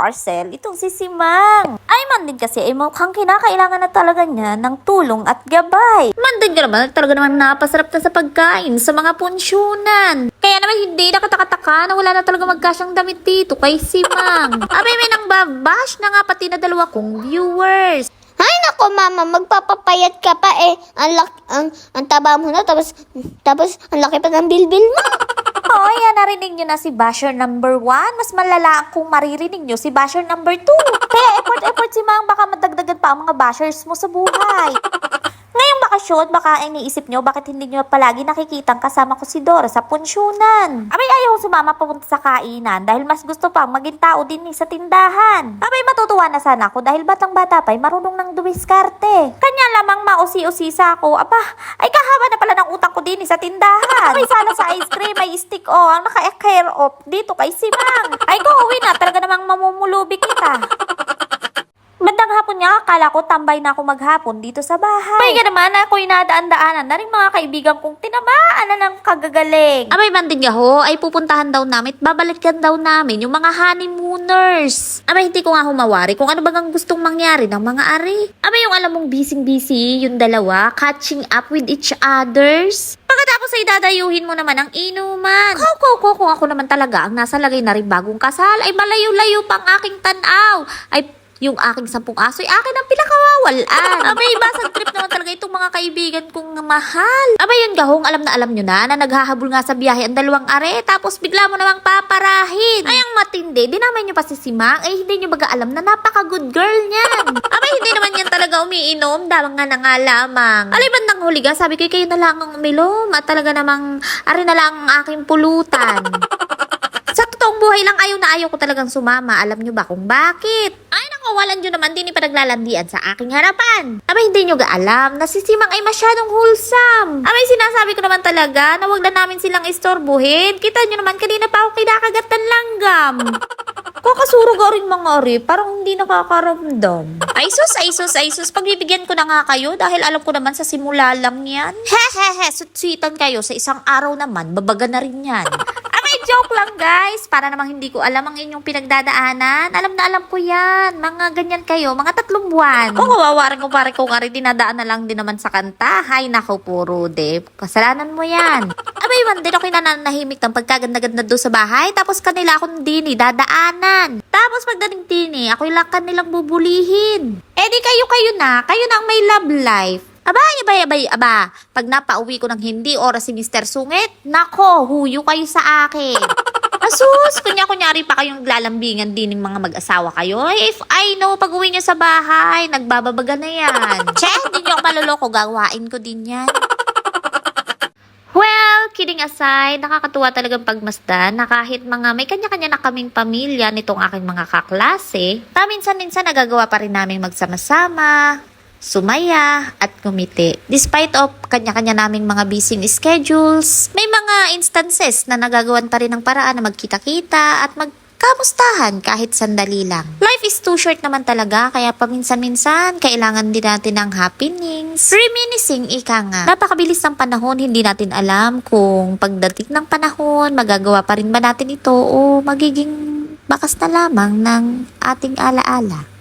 parcel itong si Simang. Ay man din kasi ay mukhang kinakailangan na talaga niya ng tulong at gabay. Man din ka naman talaga naman napasarap na sa pagkain sa mga punsyonan. Kaya naman hindi nakatakataka na wala na talaga magkasyang damit dito kay Simang. Abay may nang babash na nga pati na dalawa kong viewers. Ay nako mama, magpapapayat ka pa eh. Ang taba mo na, tapos ang laki pa ng bilbil mo. Oo, yan narinig nyo na si Basher number 1. Mas malala kung maririnig nyo si Basher number 2. Kaya effort si Mang, baka madagdagan pa ang mga bashers mo sa buhay. Ngayong bakasyon, baka iniisip nyo bakit hindi nyo palagi nakikitang kasama ko si Dora sa punsyonan. Abay ayaw sumama papunta sa kainan dahil mas gusto pang maging tao din sa tindahan. Abay matutuwa na sana ako dahil batang-bata pa'y marunong ng dumiskarte. Kanya lamang mausi-usisa ako. Aba, ay kahaba na pala ng utang ko din sa tindahan. May sala sa ice cream, may stick ang naka-care off dito kay Simang. Ay ko, uwi na. Talaga namang mamumulubi kita. Bandang hapon nga, akala ko tambay na ako maghapon dito sa bahay. Kaya naman, ako'y nadaan-daanan na rin mga kaibigan kong tinamaan na ng kagagaling. Abay banding ho, ay pupuntahan daw namin at babalikan daw namin yung mga honeymooners. Abay hindi ko nga humawari kung ano bagang gustong mangyari ng mga ari. Abay yung alam mong busy-busy, yung dalawa, catching up with each others. Pagkatapos ay dadayuhin mo naman ang inuman. Kung ako naman talaga ang nasa lagay na rin bagong kasal, ay malayo-layo pang aking tanaw. Ay yung aking 10 aso ay akin ang pinakawawalan. Abay, basag trip naman talaga itong mga kaibigan kong mahal. Abay, yun gahong, alam nyo na naghahabol nga sa biyahe ang dalawang are, tapos bigla mo namang paparahin. Ay, ang matindi, dinamay nyo pa si Simang, ay hindi nyo baga alam na napaka-good girl niyan. Abay, hindi naman yan talaga umiinom, damang nga na nga lamang. Alay, bandang huli ga, sabi ko, kayo na lang ang uminom, at talaga namang, are na lang ang aking pulutan. Sa totoong buhay lang ayaw ko talagang sumama. Alam nyo ba kung bakit? Ay nakawalan nyo naman din ipinaglalandian sa aking harapan. Abay hindi nyo ga alam na si Simang ay masyadong wholesome. Abay sinasabi ko naman talaga na wag na namin silang istorbuhin. Kita nyo naman kanina pa ako kinakagat ng langgam. Kakasurog rin mga ari, parang hindi nakakaramdam. Ay sus, pagbibigyan ko na nga kayo dahil alam ko naman sa simula lang yan. Hehehe, sutsitan kayo sa isang araw naman, babaga na rin yan. Joke lang guys, para namang hindi ko alam ang inyong pinagdadaanan. Alam na alam ko yan. Mga ganyan kayo, mga 3 buwan. Kung kawawarin ko pare ko nga rin, dinadaan na lang din naman sa kanta. Hay nako, puro de. Kasalanan mo yan. Abay man din ako nananahimik ng pagkaganda-ganda doon sa bahay. Tapos kanila akong dini, dadaanan. Tapos pagdating dini, ako lang kanilang bubulihin. Eh di kayo na ang may love life. Aba. Pag napauwi ko ng hindi oras si Mr. Sungit, nako, huyo kayo sa akin. Asus, kunyari pa kayong lalambingan din ng mga mag-asawa kayo. If I know, pag uwi niyo sa bahay, nagbababaga na yan. Che, hindi niyo ako maluloko, gawain ko din yan. Well, kidding aside, nakakatuwa talagang pagmasdan na kahit mga may kanya-kanya na kaming pamilya nitong aking mga kaklase, paminsan-minsan nagagawa pa rin namin magsama-sama, sumaya at kumiti. Despite of kanya-kanya naming mga busy schedules, may mga instances na nagagawan pa rin ng paraan na magkita-kita at magkamustahan kahit sandali lang. Life is too short naman talaga, kaya paminsan-minsan kailangan din natin ng happenings. Reminiscing, ika nga. Napakabilis ng panahon, hindi natin alam kung pagdating ng panahon, magagawa pa rin ba natin ito o magiging bakas na lamang ng ating alaala.